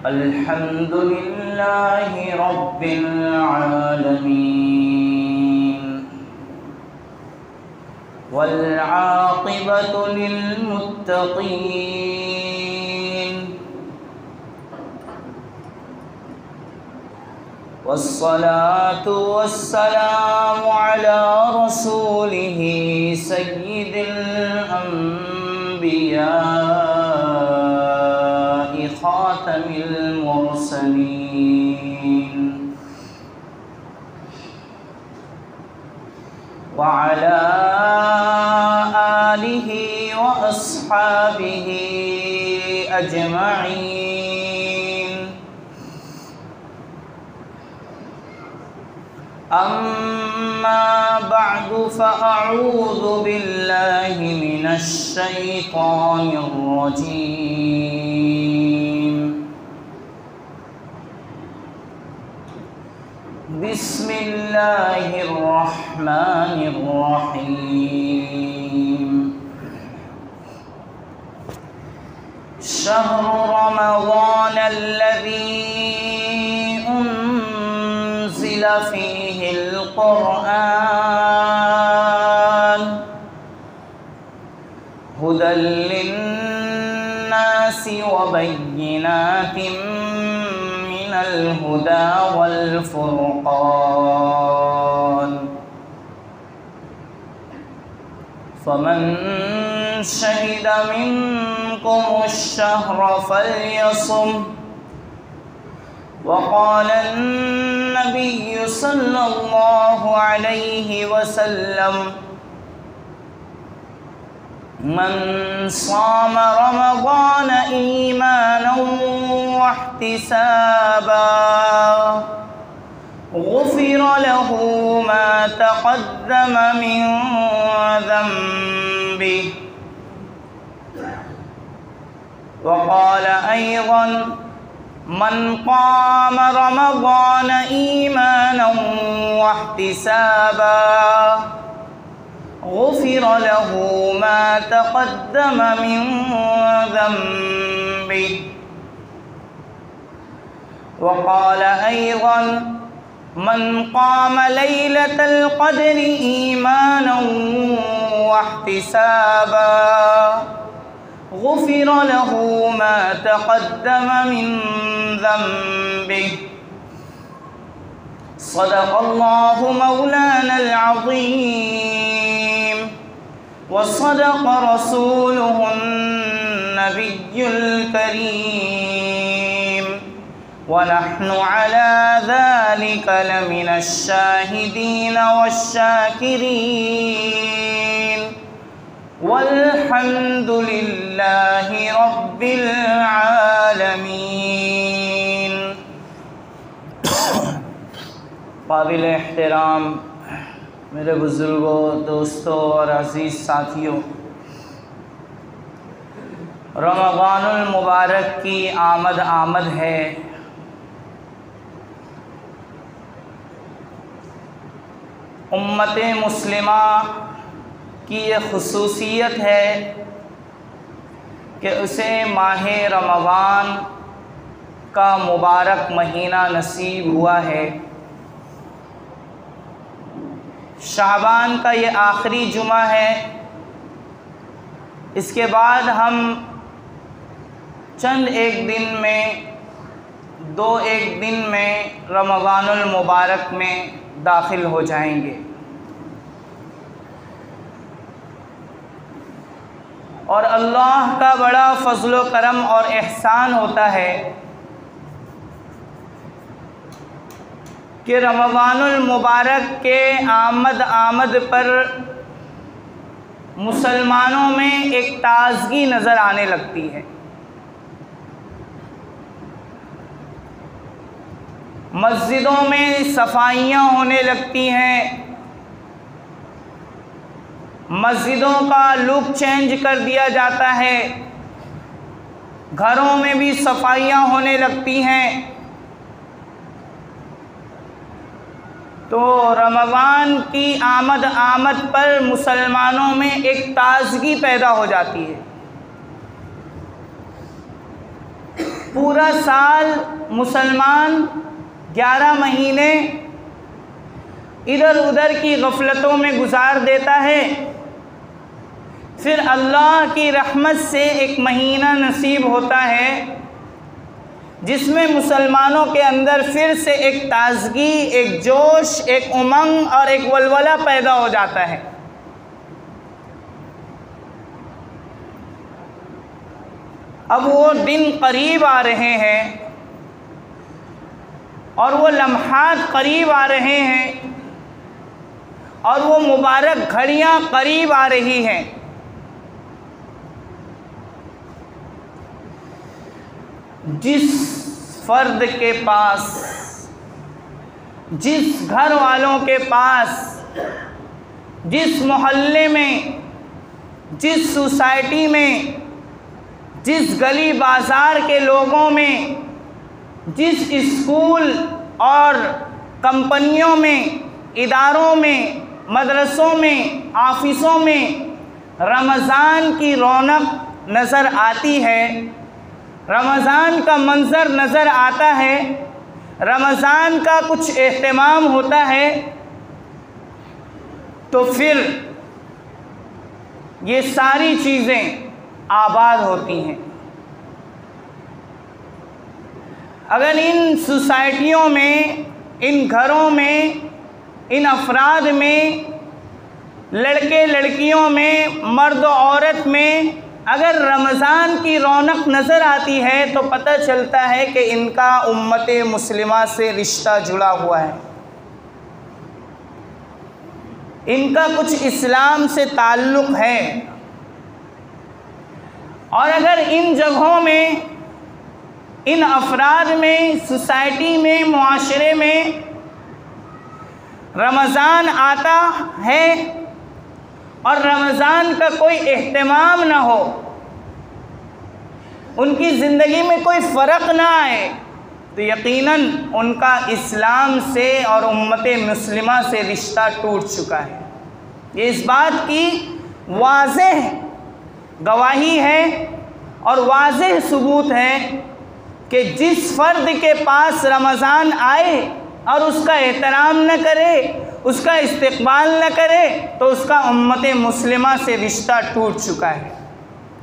अल्हम्दुलिल्लाहि रब्बिल आलमीन वल आक़िबतु लिल मुत्तक़ीन वस्सलातु वस्सलामु अला रसूलिहि सय्यिदिल अंबिया ख़ातमिल मुरसलीन व अला आलिहि व अस्हाबिहि अजमईन। अम्मा बअदु फ़अऊज़ु बिल्लाहि मिनश शैतानिर रजीम। बिस्मिल्लाहिर रहमानिर रहीम। शहरु रमज़ानल्लज़ी उन्ज़िला फ़ीहिल क़ुरआन हुदल लिन्नासि व बय्यिनातिन मिनल हुदा वल फ़ुरक़ान फ़मन शहिद मिनकुमुश शहर फ़ल्यसुम। वक़ाल अन्नबिय्यु सल्लल्लाहु अलैहि वसल्लम मन साम रमज़ान ईमानन वहतिसाबा गुफ़िर लहू मा तक़द्दम मिन ज़ंबिहि। वक़ाल अयज़न मन क़ाम रमज़ान ईमानन वहतिसाबा गुफ़िर लहू मा तक़द्दम मिन ज़ंबिहि। वक़ाल अयज़न मन क़ाम लैलतल क़द्रि ईमानन वहतिसाबा गुफ़िर लहू मा तक़द्दम मिन ज़ंबिहि। सदक़ल्लाहु मौलानल अज़ीम व सदक़ रसूलुहुन नबियुल करीम व नहनु अला ज़ालिका लमिनश शाहिदीन वश्शाकिरीन वल्हम्दुलिल्लाहि रब्बिल आलमीन। काबिल एहतराम मेरे बुज़ुर्गों, दोस्तों और अज़ीज़ साथियों, रमज़ानुल मुबारक की आमद आमद है। उम्मत मुस्लिमा की ये ख़ुसूसियत है कि उसे माह रमज़ान का मुबारक महीना नसीब हुआ है। शाबान का ये आखिरी जुमा है। इसके बाद हम चंद एक दिन में रमज़ानुल मुबारक में दाखिल हो जाएंगे। और अल्लाह का बड़ा फ़ज़्ल व करम और एहसान होता है कि रमज़ानुल मुबारक के आमद पर मुसलमानों में एक ताज़गी नज़र आने लगती है। मस्जिदों में सफाइयाँ होने लगती हैं, मस्जिदों का लुक चेंज कर दिया जाता है, घरों में भी सफाइयाँ होने लगती हैं। तो रमज़ान की आमद पर मुसलमानों में एक ताज़गी पैदा हो जाती है। पूरा साल मुसलमान 11 महीने इधर उधर की गफलतों में गुजार देता है, फिर अल्लाह की रहमत से एक महीना नसीब होता है जिसमें मुसलमानों के अंदर फिर से एक ताज़गी, एक जोश, एक उमंग और एक वलवला पैदा हो जाता है। अब वो दिन करीब आ रहे हैं और वो लम्हात करीब आ रहे हैं और वो मुबारक घड़ियाँ करीब आ रही हैं। जिस फ़र्द के पास, जिस घर वालों के पास, जिस मोहल्ले में, जिस सोसाइटी में, जिस गली बाज़ार के लोगों में, जिस स्कूल और कंपनियों में, इदारों में, मदरसों में, ऑफिसों में रमज़ान की रौनक नज़र आती है, रमज़ान का मंज़र नज़र आता है, रमज़ान का कुछ एहतमाम होता है, तो फिर ये सारी चीज़ें आबाद होती हैं। अगर इन सोसाइटियों में, इन घरों में, इन अफराद में, लड़के लड़कियों में, मर्द औरत में अगर रमज़ान की रौनक नज़र आती है तो पता चलता है कि इनका उम्मत मुस्लिमा से रिश्ता जुड़ा हुआ है, इनका कुछ इस्लाम से ताल्लुक़ है। और अगर इन जगहों में, इन अफराद में, सोसाइटी में, मुआशरे में रमज़ान आता है और रमज़ान का कोई एहतमाम ना हो, उनकी ज़िंदगी में कोई फ़र्क ना आए, तो यकीनन उनका इस्लाम से और उम्मत मुस्लिमा से रिश्ता टूट चुका है। ये इस बात की वाज़ेह गवाही है और वाज़ेह सबूत है कि जिस फ़र्द के पास रमज़ान आए और उसका एहतराम न करे, उसका इस्तक़बाल न करे, तो उसका उम्मत मुस्लिमा से रिश्ता टूट चुका है।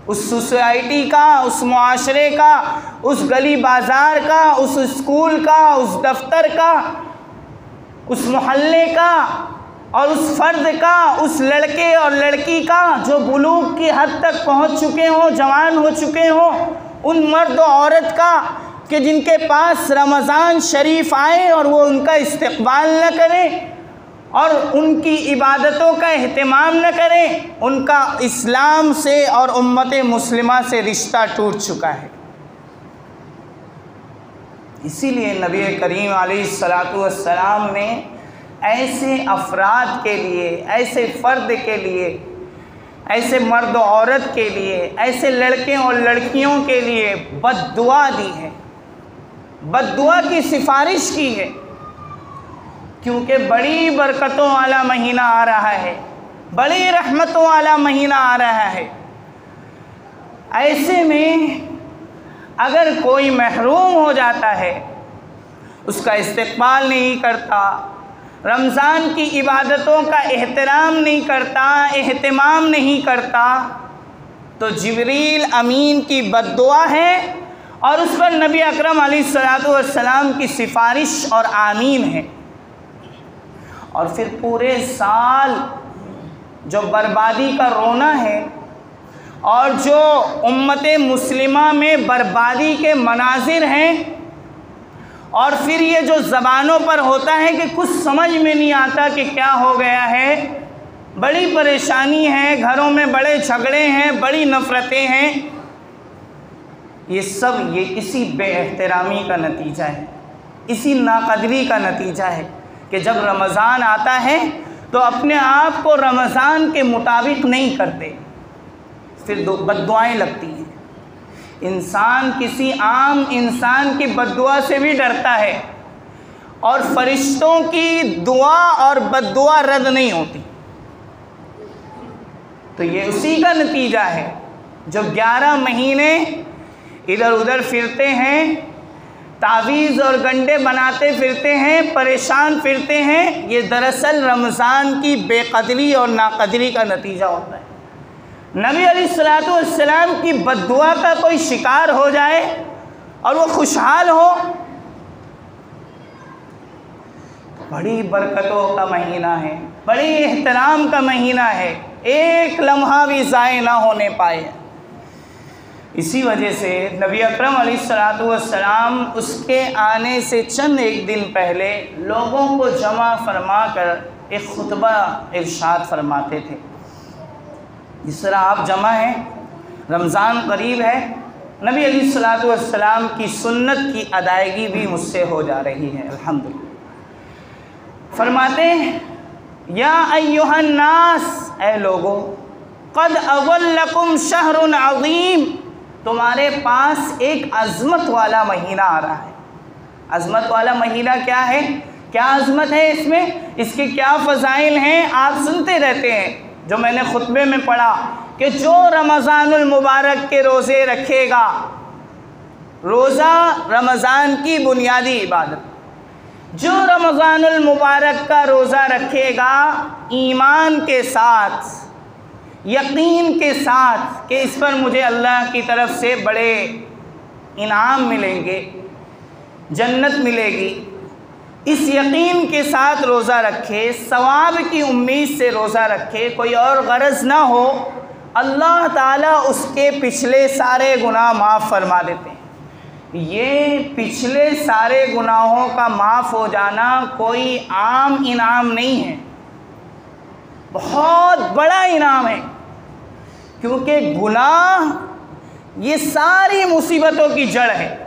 उस सोसाइटी का, उस मुआशरे का, उस गली बाज़ार का, उस स्कूल का, उस दफ्तर का, उस मोहल्ले का और उस फ़र्द का, उस लड़के और लड़की का जो बुलूग की हद तक पहुंच चुके हों, जवान हो चुके हों, उन मर्द और औरत का कि जिनके पास रमज़ान शरीफ आए और वो उनका इस्तक़बाल न करें और उनकी इबादतों का एहतमाम न करें, उनका इस्लाम से और उम्मत मुस्लिमा से रिश्ता टूट चुका है। इसीलिए नबी करीम अलैहिस्सलातु वस्सलाम ने ऐसे अफराद के लिए, ऐसे फ़र्द के लिए, ऐसे मर्द और औरत के लिए, ऐसे लड़के और लड़कियों के लिए बद्दुआ दी है, बद्दुआ की सिफारिश की है, क्योंकि बड़ी बरकतों वाला महीना आ रहा है, बड़ी रहमतों वाला महीना आ रहा है। ऐसे में अगर कोई महरूम हो जाता है, उसका इस्तक़बाल नहीं करता, रमज़ान की इबादतों का एहतराम नहीं करता, एहतमाम नहीं करता, तो जिब्रील अमीन की बद्दुआ है और उस पर नबी अकरम अलैहिस्सलातु वस्सलाम की सिफारिश और आमीन है। और फिर पूरे साल जो बर्बादी का रोना है और जो उम्मत मुस्लिमा में बर्बादी के मनाजिर हैं, और फिर ये जो ज़बानों पर होता है कि कुछ समझ में नहीं आता कि क्या हो गया है, बड़ी परेशानी है, घरों में बड़े झगड़े हैं, बड़ी नफ़रतें हैं, ये सब ये इसी बेएहतरामी का नतीजा है, इसी नाक़दरी का नतीजा है कि जब रमज़ान आता है तो अपने आप को रमज़ान के मुताबिक नहीं करते, फिर बद्दुआएं लगती हैं। इंसान किसी आम इंसान की बद्दुआ से भी डरता है और फरिश्तों की दुआ और बद्दुआ रद्द नहीं होती। तो ये उसी का नतीजा है। जो 11 महीने इधर उधर फिरते हैं, तावीज़ और गंडे बनाते फिरते हैं, परेशान फिरते हैं, ये दरअसल रमज़ान की बेकदरी और नाकदरी का नतीजा होता है। नबी अलैहिस्सलातु वस्सलाम की बद्दुआ का कोई शिकार हो जाए और वो खुशहाल हो, बड़ी बरकतों का महीना है, बड़ी एहतराम का महीना है, एक लम्हा भी ज़ाय ना होने पाए। इसी वजह से नबी अकरम अलैहिस्सलातु वस्सलाम उसके आने से चंद एक दिन पहले लोगों को जमा फरमा कर एक खुतबा इरशाद फरमाते थे। जिस तरह आप जमा हैं, रमज़ान करीब है, नबी अलैहिस्सलातु वस्सलाम की सुन्नत की अदायगी भी मुझसे हो जा रही है, अल्हम्दुलिल्लाह। फरमाते हैं, या अय्युहन नास, ए लोगो, क़द अज़ल्लकुम शहरुन अज़ीम, तुम्हारे पास एक अज़मत वाला महीना आ रहा है। अज़मत वाला महीना क्या है? क्या अज़मत है इसमें? इसके क्या फ़ज़ाइल हैं? आप सुनते रहते हैं। जो मैंने खुतबे में पढ़ा कि जो रमज़ानुल मुबारक के रोज़े रखेगा, रोज़ा रमज़ान की बुनियादी इबादत, जो रमज़ानुल मुबारक का रोज़ा रखेगा ईमान के साथ, यकीन के साथ कि इस पर मुझे अल्लाह की तरफ से बड़े इनाम मिलेंगे, जन्नत मिलेगी, इस यकीन के साथ रोज़ा रखे, सवाब की उम्मीद से रोज़ा रखे, कोई और गरज ना हो, अल्लाह ताला उसके पिछले सारे गुनाह माफ़ फरमा देते हैं। ये पिछले सारे गुनाहों का माफ़ हो जाना कोई आम इनाम नहीं है, बहुत बड़ा इनाम है। क्योंकि गुनाह ये सारी मुसीबतों की जड़ है,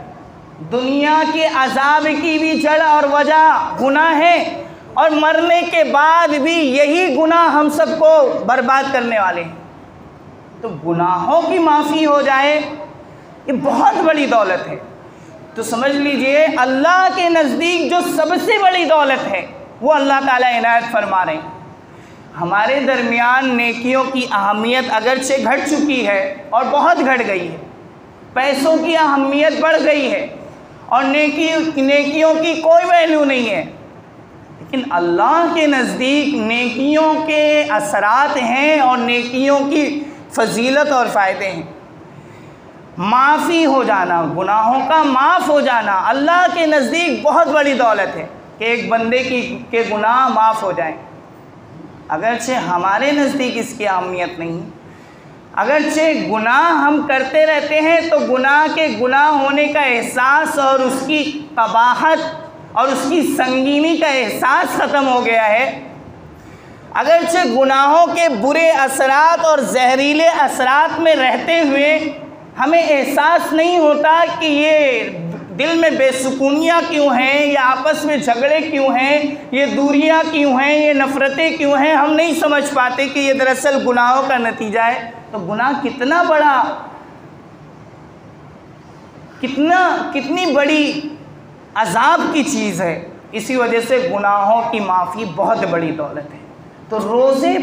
दुनिया के अजाब की भी जड़ और वजह गुनाह है, और मरने के बाद भी यही गुनाह हम सबको बर्बाद करने वाले हैं। तो गुनाहों की माफ़ी हो जाए ये बहुत बड़ी दौलत है। तो समझ लीजिए अल्लाह के नज़दीक जो सबसे बड़ी दौलत है वो अल्लाह ताला इनायत फरमा रहे हैं। हमारे दरमियान नेकियों की अहमियत अगरचे घट चुकी है और बहुत घट गई है, पैसों की अहमियत बढ़ गई है और नेकियों की कोई वैल्यू नहीं है, लेकिन अल्लाह के नज़दीक नेकियों के असरात हैं और नेकियों की फजीलत और फ़ायदे हैं। माफ़ी हो जाना, गुनाहों का माफ़ हो जाना अल्लाह के नज़दीक बहुत बड़ी दौलत है कि एक बंदे के गुनाह माफ़ हो जाएं। अगरचे हमारे नज़दीक इसकी अहमियत नहीं, अगरचे गुनाह हम करते रहते हैं तो गुनाह के गुनाह होने का एहसास और उसकी कबाहत और उसकी संगीनी का एहसास ख़त्म हो गया है। अगरचे गुनाहों के बुरे असरात और जहरीले असरात में रहते हुए हमें एहसास नहीं होता कि ये दिल में बेसुकूनियाँ क्यों हैं, या आपस में झगड़े क्यों हैं, ये दूरियाँ क्यों हैं, ये नफ़रतें क्यों हैं, हम नहीं समझ पाते कि ये दरअसल गुनाहों का नतीजा है। तो गुनाह कितना बड़ा, कितनी बड़ी अजाब की चीज़ है। इसी वजह से गुनाहों की माफ़ी बहुत बड़ी दौलत है। तो रोज़े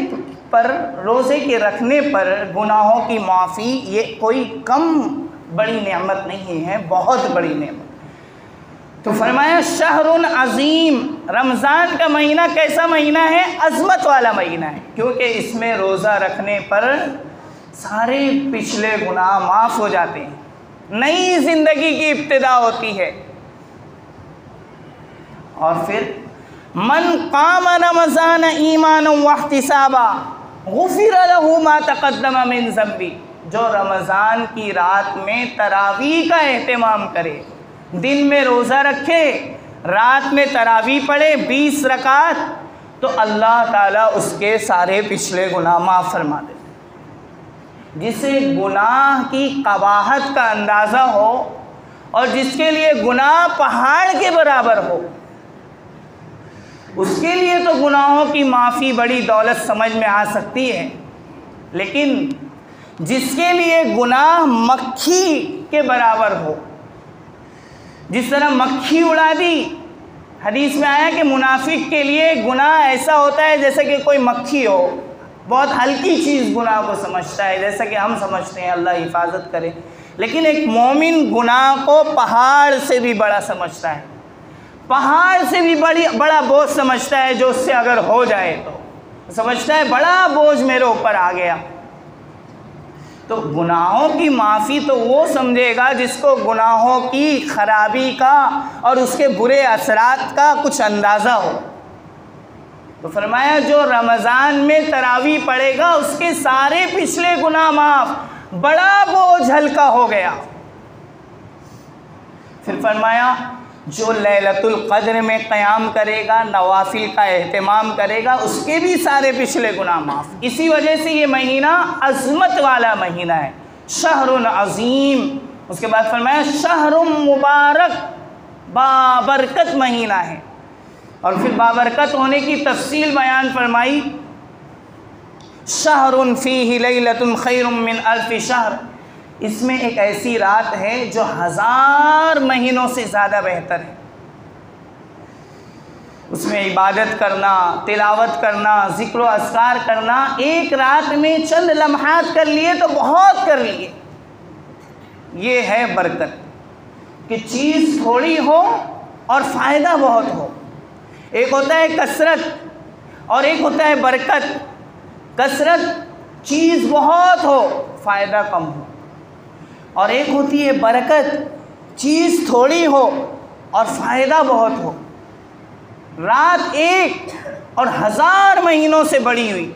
के रखने पर गुनाहों की माफ़ी ये कोई कम बड़ी नेमत नहीं है, बहुत बड़ी नेमत। तो फरमाया शहरुन अज़ीम, रमज़ान का महीना कैसा महीना है? अज़मत वाला महीना है, क्योंकि इसमें रोज़ा रखने पर सारे पिछले गुनाह माफ़ हो जाते हैं, नई ज़िंदगी की इब्तिदा होती है। और फिर मन क़ाम रमज़ान ईमान वहतिसाबा गुफ़िर लहू मा तक़द्दम मिन ज़ंबी, जो रमज़ान की रात में तरावीह का एहतमाम करे, दिन में रोज़ा रखे, रात में तरावीह पढ़े 20 रकात, तो अल्लाह ताला उसके सारे पिछले गुनाह माफ़ फरमा देते। जिसे गुनाह की कबाहत का अंदाज़ा हो और जिसके लिए गुनाह पहाड़ के बराबर हो, उसके लिए तो गुनाहों की माफ़ी बड़ी दौलत समझ में आ सकती है, लेकिन जिसके लिए गुनाह मक्खी के बराबर हो, जिस तरह मक्खी उड़ा दी हदीस में आया कि मुनाफिक के लिए गुनाह ऐसा होता है जैसे कि कोई मक्खी हो, बहुत हल्की चीज़ गुनाह को समझता है, जैसा कि हम समझते हैं, अल्लाह हिफाजत करे। लेकिन एक मोमिन गुनाह को पहाड़ से भी बड़ा समझता है, पहाड़ से भी बड़ा बोझ समझता है, जो उससे अगर हो जाए तो समझता है बड़ा बोझ मेरे ऊपर आ गया। तो गुनाहों की माफ़ी तो वो समझेगा जिसको गुनाहों की खराबी का और उसके बुरे असरात का कुछ अंदाज़ा हो। तो फरमाया जो रमज़ान में तरावी पढ़ेगा उसके सारे पिछले गुनाह माफ़, बड़ा बोझ हल्का हो गया। फिर फरमाया जो लैलतुल क़द्र में क़याम करेगा, नवाफिल का एहतमाम करेगा, उसके भी सारे पिछले गुनाह माफ़। इसी वजह से ये महीना अज़मत वाला महीना है, शहरुन अज़ीम। उसके बाद फरमाया शहरुन मुबारक, बाबरकत महीना है। और फिर बाबरकत होने की तफसील बयान फरमाई, शहरुन फ़ीही लैलतुन खैरुम मिन अल्फ़ि शहर, इसमें एक ऐसी रात है जो 1000 महीनों से ज़्यादा बेहतर है। उसमें इबादत करना, तिलावत करना, ज़िक्र व अस्कार करना, एक रात में चंद लम्हात कर लिए तो बहुत कर लिए। ये है बरकत कि चीज़ थोड़ी हो और फ़ायदा बहुत हो। एक होता है कसरत और एक होता है बरकत। कसरत चीज़ बहुत हो, फ़ायदा कम हो, और एक होती है बरकत, चीज़ थोड़ी हो और फ़ायदा बहुत हो। रात एक और 1000 महीनों से बड़ी हुई,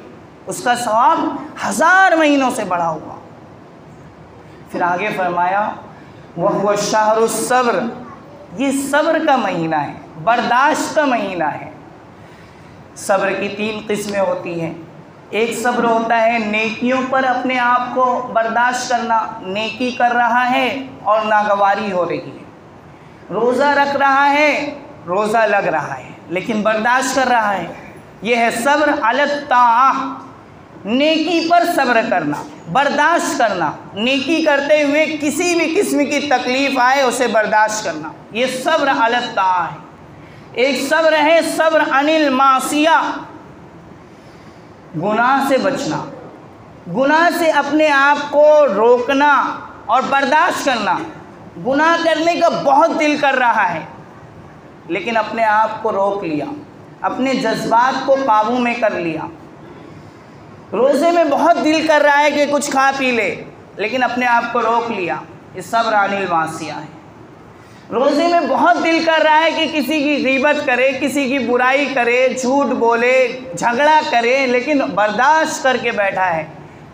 उसका सवाब 1000 महीनों से बढ़ा हुआ। फिर आगे फरमाया वह शहरुस सब्र, ये सब्र का महीना है, बर्दाश्त का महीना है। सब्र की 3 किस्में होती हैं। एक सब्र होता है नेकियों पर अपने आप को बर्दाश्त करना, नेकी कर रहा है और नागवारी हो रही है, रोज़ा रख रहा है, रोज़ा लग रहा है लेकिन बर्दाश्त कर रहा है, यह है सब्र अलत ताअह, नेकी पर सब्र करना, बर्दाश्त करना, नेकी करते हुए किसी भी किस्म की तकलीफ़ आए उसे बर्दाश्त करना, ये सब्र अलत ताअह है। एक सब्र है सब्र अनिल मासिया, गुनाह से बचना, गुनाह से अपने आप को रोकना और बर्दाश्त करना। गुनाह करने का बहुत दिल कर रहा है लेकिन अपने आप को रोक लिया, अपने जज्बात को काबू में कर लिया। रोज़े में बहुत दिल कर रहा है कि कुछ खा पी ले लेकिन अपने आप को रोक लिया, ये सब्र अनिल मासिया है। रोज़े में बहुत दिल कर रहा है कि किसी की गीबत करे, किसी की बुराई करे, झूठ बोले, झगड़ा करे, लेकिन बर्दाश्त करके बैठा है,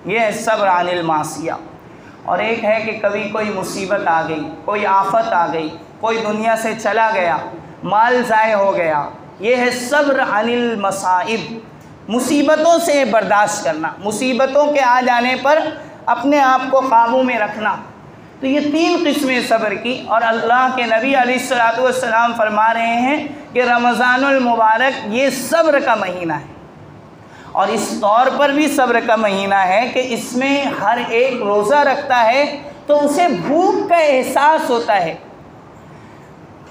यह है सब्र अनिल मासिया। और एक है कि कभी कोई मुसीबत आ गई, कोई आफत आ गई, कोई दुनिया से चला गया, माल ज़ाय हो गया, यह है सब्र अनिल मसाइब, मुसीबतों से बर्दाश्त करना, मुसीबतों के आ जाने पर अपने आप को काबू में रखना। तो ये 3 किस्में सब्र की। और अल्लाह के नबी अलैहिस्सलातु वस्सलाम फरमा रहे हैं कि रमज़ानुल मुबारक ये सब्र का महीना है, और इस तौर पर भी सब्र का महीना है कि इसमें हर एक रोज़ा रखता है तो उसे भूख का एहसास होता है।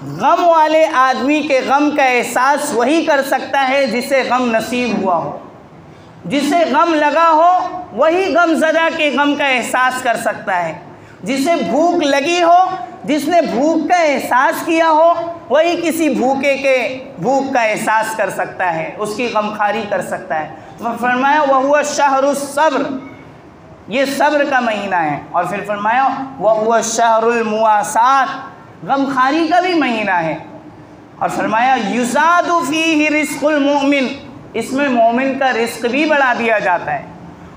गम वाले आदमी के गम का एहसास वही कर सकता है जिसे गम नसीब हुआ हो, जिसे गम लगा हो वही गम ज़दा के गम का एहसास कर सकता है। जिसे भूख लगी हो, जिसने भूख का एहसास किया हो, वही किसी भूखे के भूख का एहसास कर सकता है, उसकी गमखारी कर सकता है। तो फरमाया वह हुआ शहरुस सब्र, ये सब्र का महीना है। और फिर फरमाया वह हुआ शहरुल मुआसात, गमखारी का भी महीना है। और फरमाया युज़ादु फ़ीहि रिज़्क़ुल मुमिन, इसमें मोमिन का रिस्क भी बढ़ा दिया जाता है।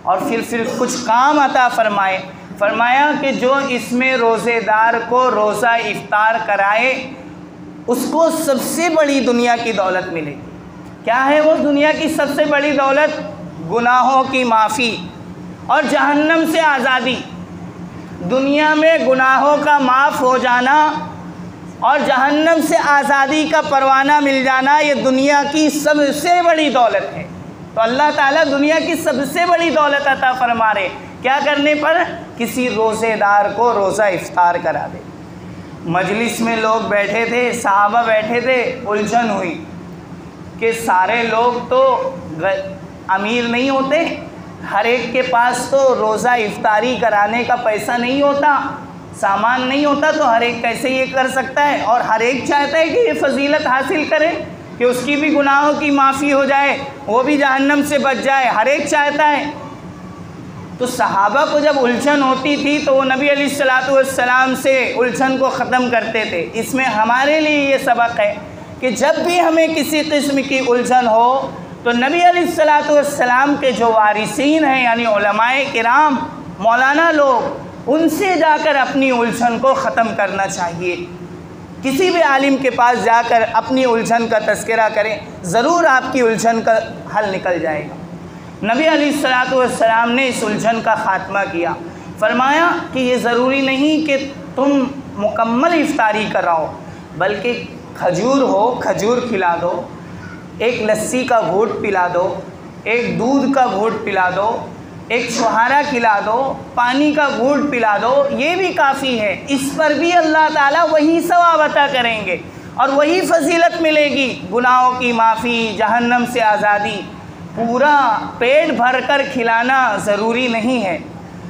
और फिर कुछ काम अता फरमाए, फरमाया कि जो इसमें रोज़ेदार को रोज़ा इफ्तार कराए उसको सबसे बड़ी दुनिया की दौलत मिलेगी। क्या है वो दुनिया की सबसे बड़ी दौलत? गुनाहों की माफ़ी और जहन्नम से आज़ादी। दुनिया में गुनाहों का माफ़ हो जाना और जहन्नम से आज़ादी का परवाना मिल जाना, ये दुनिया की सबसे बड़ी दौलत है। तो अल्लाह ताला दुनिया की सबसे बड़ी दौलत अता फरमा रहे, क्या करने पर? किसी रोज़ेदार को रोज़ा इफ्तार करा दे। मजलिस में लोग बैठे थे, सहाबा बैठे थे, उलझन हुई कि सारे लोग तो अमीर नहीं होते, हर एक के पास तो रोज़ा इफ्तारी कराने का पैसा नहीं होता, सामान नहीं होता, तो हर एक कैसे ये कर सकता है। और हर एक चाहता है कि ये फजीलत हासिल करे कि उसकी भी गुनाहों की माफ़ी हो जाए, वो भी जहन्नम से बच जाए, हर एक चाहता है। तो सहाबा को जब उलझन होती थी तो वो नबी अलैहिस्सलातु वस्सलाम से उलझन को ख़त्म करते थे। इसमें हमारे लिए ये सबक है कि जब भी हमें किसी किस्म की उलझन हो तो नबी अलैहिस्सलातु वस्सलाम के जो वारिसीन हैं यानी उलमाए किराम, मौलाना लोग, उनसे जाकर अपनी उलझन को ख़त्म करना चाहिए। किसी भी आलिम के पास जाकर अपनी उलझन का तज़किरा करें, ज़रूर आपकी उलझन का हल निकल जाएगा। नबी अलैहिस्सलातु वस्सलाम ने इस उलझन का ख़ात्मा किया। फ़रमाया कि ये ज़रूरी नहीं कि तुम मुकम्मल इफ्तारी कराओ, बल्कि खजूर हो, खजूर खिला दो, एक लस्सी का घूंट पिला दो, एक दूध का घूंट पिला दो, एक छुहारा खिला दो, पानी का घूंट पिला दो, ये भी काफ़ी है। इस पर भी अल्लाह ताला वही सवाब अता करेंगे और वही फजीलत मिलेगी, गुनाहों की माफ़ी, जहन्नम से आज़ादी। पूरा पेट भर कर खिलाना ज़रूरी नहीं है।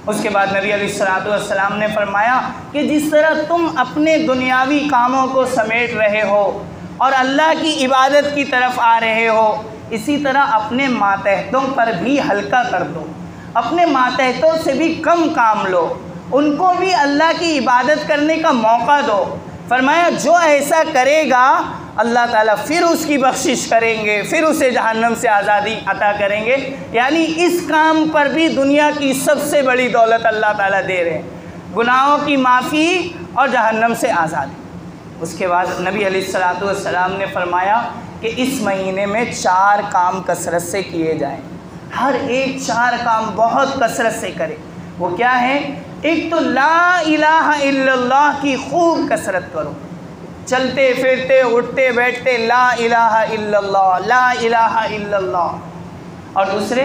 उसके बाद नबी अलैहिस्सलातु वस्सलाम ने फरमाया कि जिस तरह तुम अपने दुनियावी कामों को समेट रहे हो और अल्लाह की इबादत की तरफ आ रहे हो, इसी तरह अपने मातहतों पर भी हल्का कर दो, अपने मातहतों से भी कम काम लो, उनको भी अल्लाह की इबादत करने का मौका दो। फरमाया जो ऐसा करेगा अल्लाह ताला फिर उसकी बख्शिश करेंगे, फिर उसे जहन्नम से आज़ादी अता करेंगे। यानी इस काम पर भी दुनिया की सबसे बड़ी दौलत अल्लाह ताला दे रहे हैं, गुनाहों की माफ़ी और जहन्नम से आज़ादी। उसके बाद नबी अलैहिस्सलातु वस्सलाम ने फरमाया कि इस महीने में 4 काम कसरत से किए जाएं, हर एक 4 काम बहुत कसरत से करें। वो क्या है? एक तो ला इलाहा इल्लल्लाह की खूब कसरत करो, चलते फिरते उठते बैठते ला इलाहा इल्लल्लाह, ला इलाहा इल्लल्लाह। और दूसरे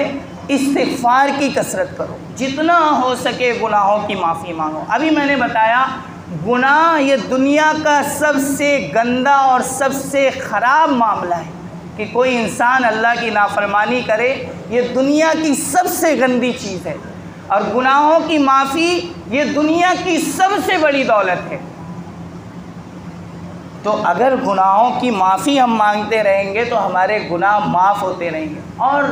इस्तिग़फ़ार की कसरत करो, जितना हो सके गुनाहों की माफ़ी मांगो। अभी मैंने बताया गुनाह ये दुनिया का सबसे गंदा और सबसे ख़राब मामला है कि कोई इंसान अल्लाह की नाफरमानी करे, ये दुनिया की सबसे गंदी चीज़ है। और गुनाहों की माफ़ी ये दुनिया की सबसे बड़ी दौलत है। तो अगर गुनाहों की माफ़ी हम मांगते रहेंगे तो हमारे गुनाह माफ़ होते रहेंगे। और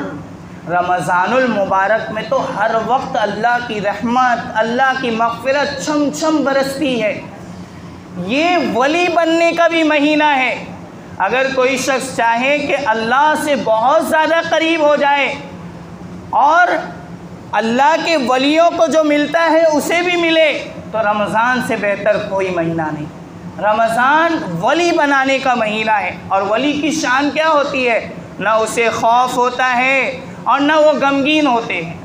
रमज़ानुल मुबारक में तो हर वक्त अल्लाह की रहमत, अल्लाह की मग़फ़िरत छम छम बरसती है। ये वली बनने का भी महीना है। अगर कोई शख्स चाहे कि अल्लाह से बहुत ज़्यादा करीब हो जाए और अल्लाह के वलियों को जो मिलता है उसे भी मिले, तो रमज़ान से बेहतर कोई महीना नहीं। रमज़ान वली बनाने का महीना है। और वली की शान क्या होती है? ना उसे खौफ होता है और ना वो गमगीन होते हैं,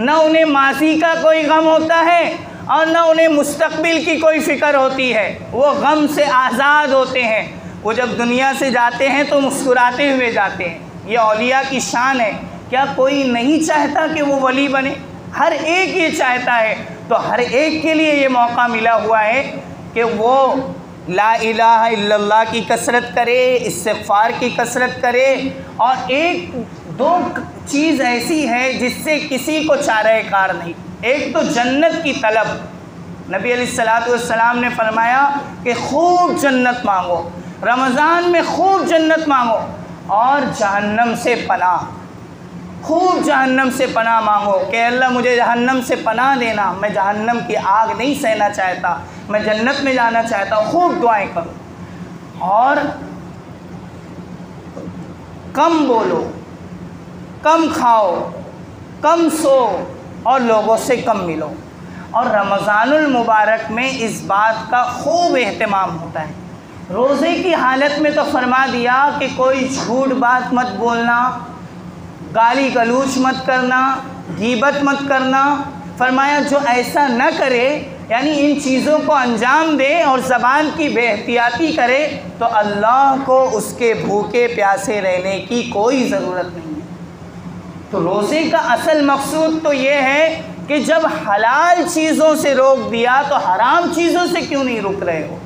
ना उन्हें माज़ी का कोई गम होता है और ना उन्हें मुस्तक़बिल की कोई फ़िक्र होती है। वो गम से आज़ाद होते हैं। वो जब दुनिया से जाते हैं तो मुस्कुराते हुए जाते हैं। ये औलिया की शान है। क्या कोई नहीं चाहता कि वो वली बने? हर एक ये चाहता है। तो हर एक के लिए ये मौका मिला हुआ है कि वो ला इलाहा इल्लल्लाह की कसरत करे, इस्तिग़फ़ार की कसरत करे। और एक दो चीज़ ऐसी है जिससे किसी को चारे कार नहीं। एक तो जन्नत की तलब। नबी अलैहिस्सलातु वस्सलाम ने फरमाया कि खूब जन्नत मांगो, रमज़ान में खूब जन्नत मांगो। और जहन्नम से पनाह, खूब जहन्नम से पनाह मांगो कि अल्लाह मुझे जहन्नम से पनाह देना, मैं जहन्नम की आग नहीं सहना चाहता, मैं जन्नत में जाना चाहता हूँ। खूब दुआएं करो और कम बोलो, कम खाओ, कम सो और लोगों से कम मिलो। और रमज़ानुल मुबारक में इस बात का खूब एहतमाम होता है। रोज़े की हालत में तो फरमा दिया कि कोई झूठ बात मत बोलना, गाली गलूच मत करना, गीबत मत करना। फरमाया जो ऐसा न करे, यानी इन चीज़ों को अंजाम दे और ज़बान की बेहतियाती करे, तो अल्लाह को उसके भूखे प्यासे रहने की कोई ज़रूरत नहीं है। तो रोज़े का असल मकसूद तो ये है कि जब हलाल चीज़ों से रोक दिया तो हराम चीज़ों से क्यों नहीं रुक रहे हो।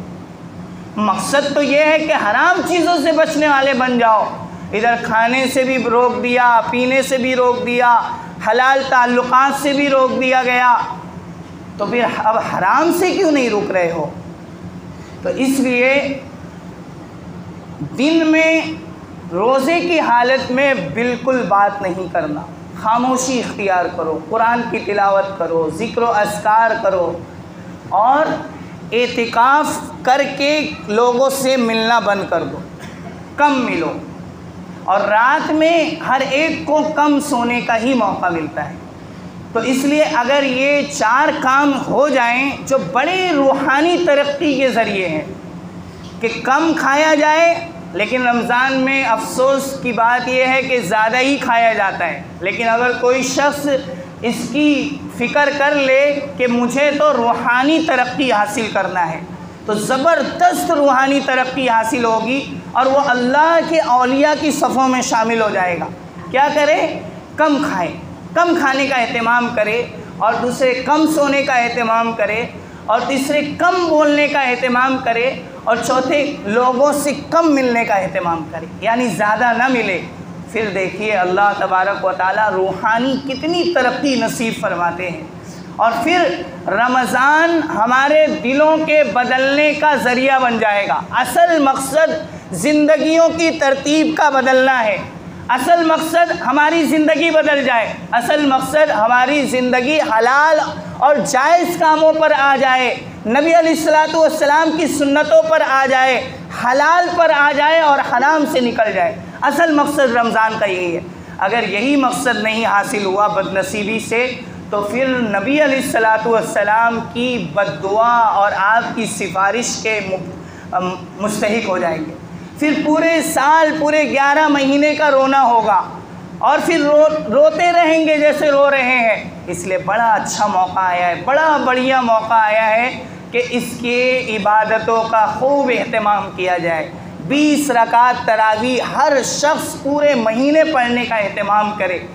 मकसद तो ये है कि हराम चीज़ों से बचने वाले बन जाओ। इधर खाने से भी रोक दिया, पीने से भी रोक दिया, हलाल ताल्लुकात से भी रोक दिया गया, तो फिर अब हराम से क्यों नहीं रुक रहे हो? तो इसलिए दिन में रोज़े की हालत में बिल्कुल बात नहीं करना, खामोशी इख्तियार करो, कुरान की तिलावत करो, ज़िक्र व अस्कार करो और एतिकाफ़ करके लोगों से मिलना बंद कर दो, कम मिलो। और रात में हर एक को कम सोने का ही मौका मिलता है। तो इसलिए अगर ये 4 काम हो जाएं जो बड़े रूहानी तरक्की के ज़रिए हैं कि कम खाया जाए, लेकिन रमज़ान में अफसोस की बात यह है कि ज़्यादा ही खाया जाता है। लेकिन अगर कोई शख्स इसकी फ़िक्र कर ले कि मुझे तो रूहानी तरक्की हासिल करना है, तो ज़बरदस्त रूहानी तरक्की हासिल होगी और वो अल्लाह के औलिया की सफ़ों में शामिल हो जाएगा। क्या करे? कम खाए, कम खाने का एहतमाम करे, और दूसरे कम सोने का एहतमाम करे, और तीसरे कम बोलने का एहतमाम करे, और चौथे लोगों से कम मिलने का एहतमाम करे, यानी ज़्यादा ना मिले। फिर देखिए अल्लाह तबारक व तआला रूहानी कितनी तरक्की नसीब फरमाते हैं। और फिर रमज़ान हमारे दिलों के बदलने का ज़रिया बन जाएगा। असल मकसद ज़िंदगियों की तरतीब का बदलना है। असल मकसद हमारी ज़िंदगी बदल जाए। असल मकसद हमारी ज़िंदगी हलाल और जायज़ कामों पर आ जाए, नबी अलैहिस्सलातु वस्सलाम की सुन्नतों पर आ जाए, हलाल पर आ जाए और हराम से निकल जाए। असल मकसद रमज़ान का यही है। अगर यही मकसद नहीं हासिल हुआ बदनसीबी से, तो फिर नबी अलैहिस्सलातु वस्सलाम की बद्दुआ और आपकी सिफारिश के मुस्तहिक हो जाएंगे। फिर पूरे साल, पूरे 11 महीने का रोना होगा और फिर रोते रहेंगे जैसे रो रहे हैं। इसलिए बड़ा अच्छा मौका आया है, बड़ा बढ़िया मौका आया है कि इसके इबादतों का खूब एहतमाम किया जाए। 20 रकात तरावी हर शख्स पूरे महीने पढ़ने का एहतमाम करे।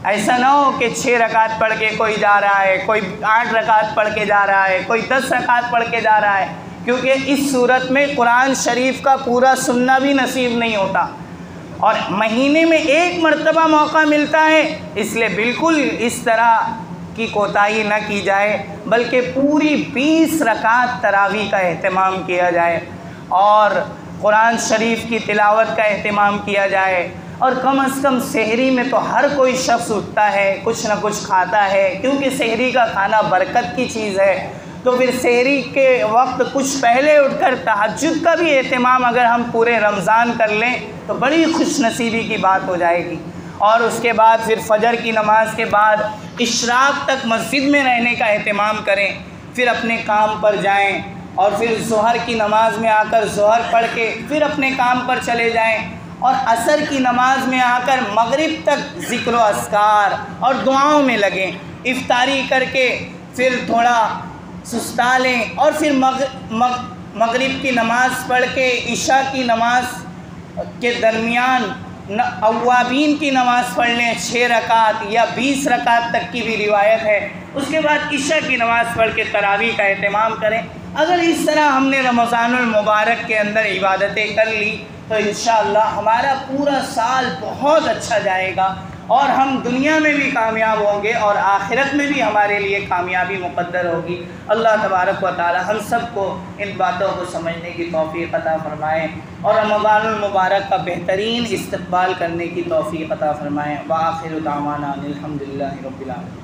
ऐसा ना हो कि 6 रकात पढ़ के कोई जा रहा है, कोई 8 रकात पढ़ के जा रहा है, कोई 10 रकात पढ़ के जा रहा है, क्योंकि इस सूरत में कुरान शरीफ का पूरा सुनना भी नसीब नहीं होता। और महीने में 1 मरतबा मौका मिलता है, इसलिए बिल्कुल इस तरह की कोताही न की जाए, बल्कि पूरी 20 रकात तरावी का एहतमाम किया जाए और कुरान शरीफ की तिलावत का एहतमाम किया जाए। और कम से कम सहरी में तो हर कोई शख्स उठता है, कुछ ना कुछ खाता है, क्योंकि सहरी का खाना बरकत की चीज़ है। तो फिर सहरी के वक्त कुछ पहले उठकर तहज्जुद का भी एहतमाम अगर हम पूरे रमज़ान कर लें तो बड़ी खुशनसीबी की बात हो जाएगी। और उसके बाद फिर फजर की नमाज के बाद इशराक तक मस्जिद में रहने का एहतमाम करें, फिर अपने काम पर जाएं और फिर ज़ोहर की नमाज में आकर ज़ोहर पढ़ के फिर अपने काम पर चले जाएं और असर की नमाज में आकर मगरिब तक ज़िक्र व अस्कार और दुआओं में लगें। इफ्तारी करके फिर थोड़ा सुस्ता लें और फिर मगरिब की नमाज़ पढ़ के इशा की नमाज के दरमियान अव्वाबीन की नमाज़ पढ़ लें 6 रकात या 20 रकात तक की भी रिवायत है। उसके बाद इशा की नमाज़ पढ़ के तरावी का एहतमाम करें। अगर इस तरह हमने रमज़ानुल मुबारक के अंदर इबादतें कर ली तो इंशाअल्लाह हमारा पूरा साल बहुत अच्छा जाएगा और हम दुनिया में भी कामयाब होंगे और आखिरत में भी हमारे लिए कामयाबी मुक़द्दर होगी। अल्लाह तबारक व तआला हम सब को इन बातों को समझने की तौफ़ीक़ अता फ़रमाएँ और रमज़ानुल मुबारक का बेहतरीन इस्तक़बाल करने की तौफ़ीक़ अता फ़रमाएँ। व आखिरु दावाना अनिल हम्दुलिल्लाहि रब्बिल आलमीन।